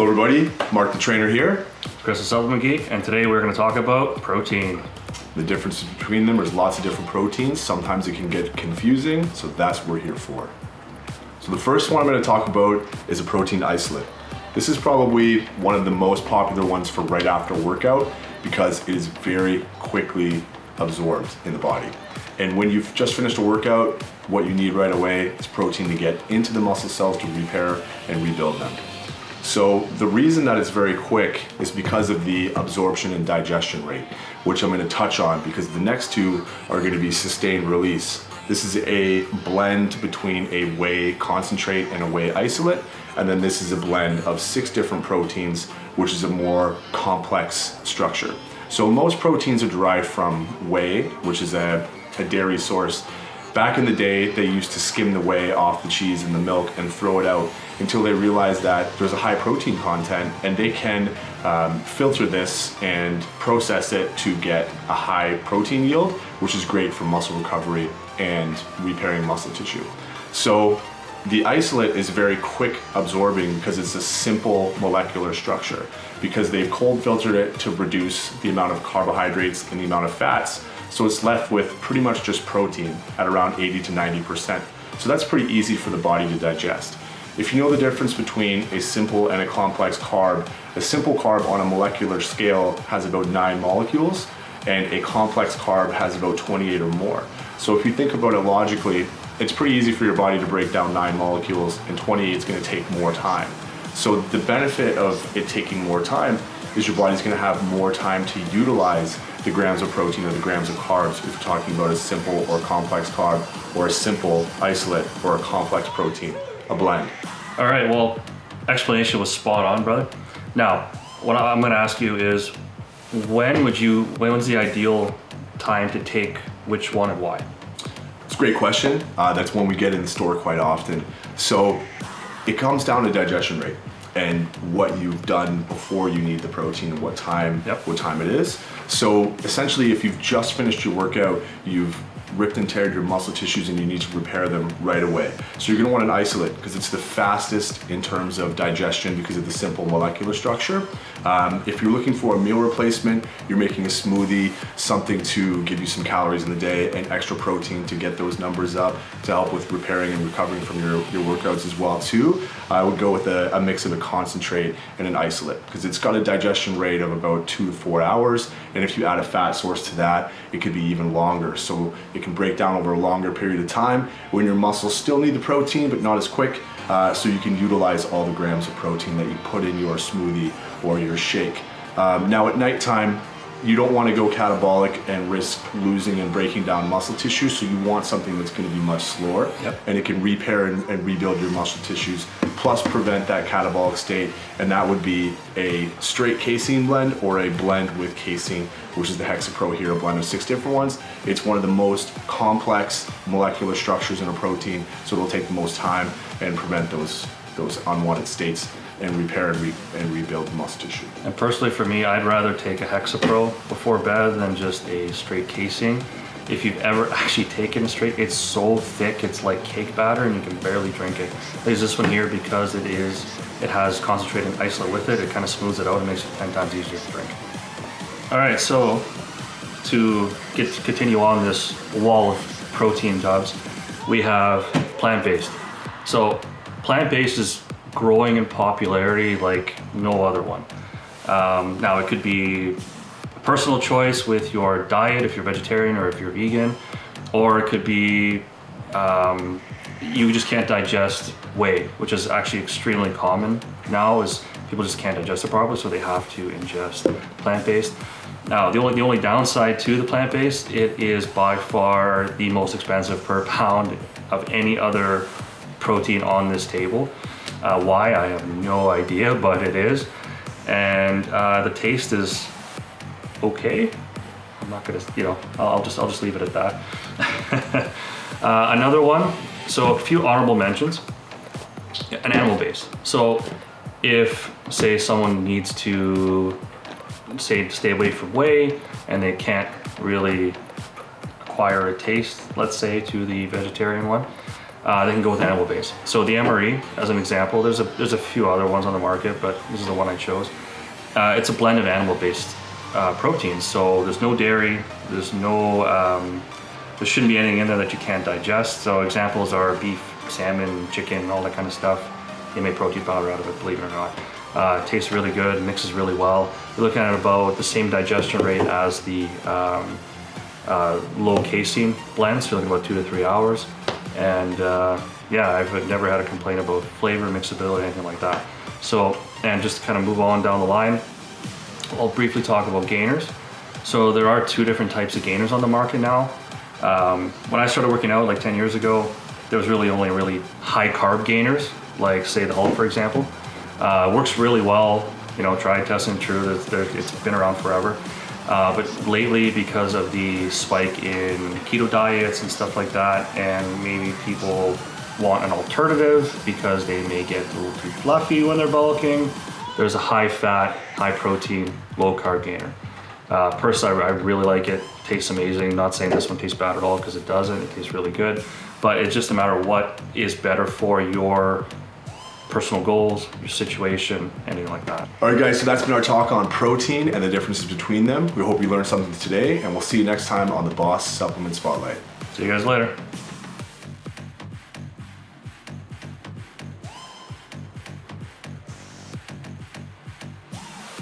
Hello everybody, Mark the Trainer here. Chris the Supplement Geek, and today we're going to talk about protein. The difference between them, there's lots of different proteins. Sometimes it can get confusing, so that's what we're here for. So the first one I'm going to talk about is a protein isolate. This is probably one of the most popular ones for right after a workout because it is very quickly absorbed in the body. And when you've just finished a workout, what you need right away is protein to get into the muscle cells to repair and rebuild them. So the reason that it's very quick is because of the absorption and digestion rate, which I'm going to touch on because the next two are going to be sustained release. This is a blend between a whey concentrate and a whey isolate, and then this is a blend of 6 different proteins, which is a more complex structure. So most proteins are derived from whey, which is a dairy source. Back in the day, they used to skim the whey off the cheese and the milk and throw it out until they realized that there's a high protein content and they can filter this and process it to get a high protein yield, which is great for muscle recovery and repairing muscle tissue. So the isolate is very quick absorbing because it's a simple molecular structure, because they've cold filtered it to reduce the amount of carbohydrates and the amount of fats. So it's left with pretty much just protein at around 80 to 90%. So that's pretty easy for the body to digest. If you know the difference between a simple and a complex carb, a simple carb on a molecular scale has about 9 molecules, and a complex carb has about 28 or more. So if you think about it logically, it's pretty easy for your body to break down 9 molecules, and 28 is going to take more time. So the benefit of it taking more time is your body's going to have more time to utilize the grams of protein or the grams of carbs if you're talking about a simple or complex carb or a simple isolate or a complex protein, a blend. All right, well, explanation was spot on, brother. Now, what I'm going to ask you is, when was the ideal time to take which one and why? It's a great question. That's one we get in the store quite often. So it comes down to digestion rate and what you've done before you need the protein and what time it is. So essentially, if you've just finished your workout, you've ripped and teared your muscle tissues and you need to repair them right away. So you're gonna want an isolate because it's the fastest in terms of digestion because of the simple molecular structure. If you're looking for a meal replacement, you're making a smoothie, something to give you some calories in the day and extra protein to get those numbers up to help with repairing and recovering from your workouts as well too. I would go with a mix of a concentrate and an isolate because it's got a digestion rate of about 2 to 4 hours, and if you add a fat source to that, it could be even longer. So it can break down over a longer period of time when your muscles still need the protein but not as quick, so you can utilize all the grams of protein that you put in your smoothie or your shake. Now at nighttime, you don't want to go catabolic and risk losing and breaking down muscle tissue, so you want something that's going to be much slower, and it can repair and rebuild your muscle tissues, plus prevent that catabolic state, and that would be a straight casein blend or a blend with casein, which is the Hexapro here, a blend of 6 different ones. It's one of the most complex molecular structures in a protein, so it'll take the most time and prevent those unwanted states and repair and rebuild the muscle tissue. And personally for me, I'd rather take a Hexapro before bed than just a straight casein. If you've ever actually taken a straight, it's so thick, it's like cake batter and you can barely drink it. There's this one here because it has concentrated isolate with it, it kind of smooths it out and makes it 10 times easier to drink. All right, so to continue on this wall of protein tubs, we have plant-based. So plant-based is growing in popularity like no other one. Now it could be a personal choice with your diet if you're vegetarian or if you're vegan, or it could be you just can't digest whey, which is actually extremely common now, is people just can't digest it properly, so they have to ingest plant-based. Now the only downside to the plant-based, it is by far the most expensive per pound of any other protein on this table. Why, I have no idea, but it is. And the taste is okay. I'm not gonna, I'll just leave it at that. Another one, so a few honorable mentions. An animal base. So if, say, someone needs to stay away from whey and they can't really acquire a taste, let's say, to the vegetarian one, they can go with animal based. So the MRE, as an example, there's a few other ones on the market, but this is the one I chose. It's a blend of animal based proteins. So there's no dairy, there's no, there shouldn't be anything in there that you can't digest. So examples are beef, salmon, chicken, all that kind of stuff. They make protein powder out of it, believe it or not. Tastes really good, mixes really well. You're looking at about the same digestion rate as the low casein blends, so you're looking about 2 to 3 hours. And yeah, I've never had a complaint about flavor, mixability, anything like that. So, and just to kind of move on down the line, I'll briefly talk about gainers. So there are 2 different types of gainers on the market now. When I started working out like 10 years ago, there was really only really high carb gainers, like say the Hulk, for example. Works really well, you know, tried, tested, and true. It's been around forever. But lately, because of the spike in keto diets and stuff like that, and maybe people want an alternative because they may get a little too fluffy when they're bulking, there's a high fat, high protein, low carb gainer. Personally, I really like it. Tastes amazing. Not saying this one tastes bad at all, because it doesn't. It tastes really good. But it's just a matter of what is better for your personal goals, your situation, anything like that. All right, guys, so that's been our talk on protein and the differences between them. We hope you learned something today, and we'll see you next time on the Boss Supplement Spotlight. See you guys later.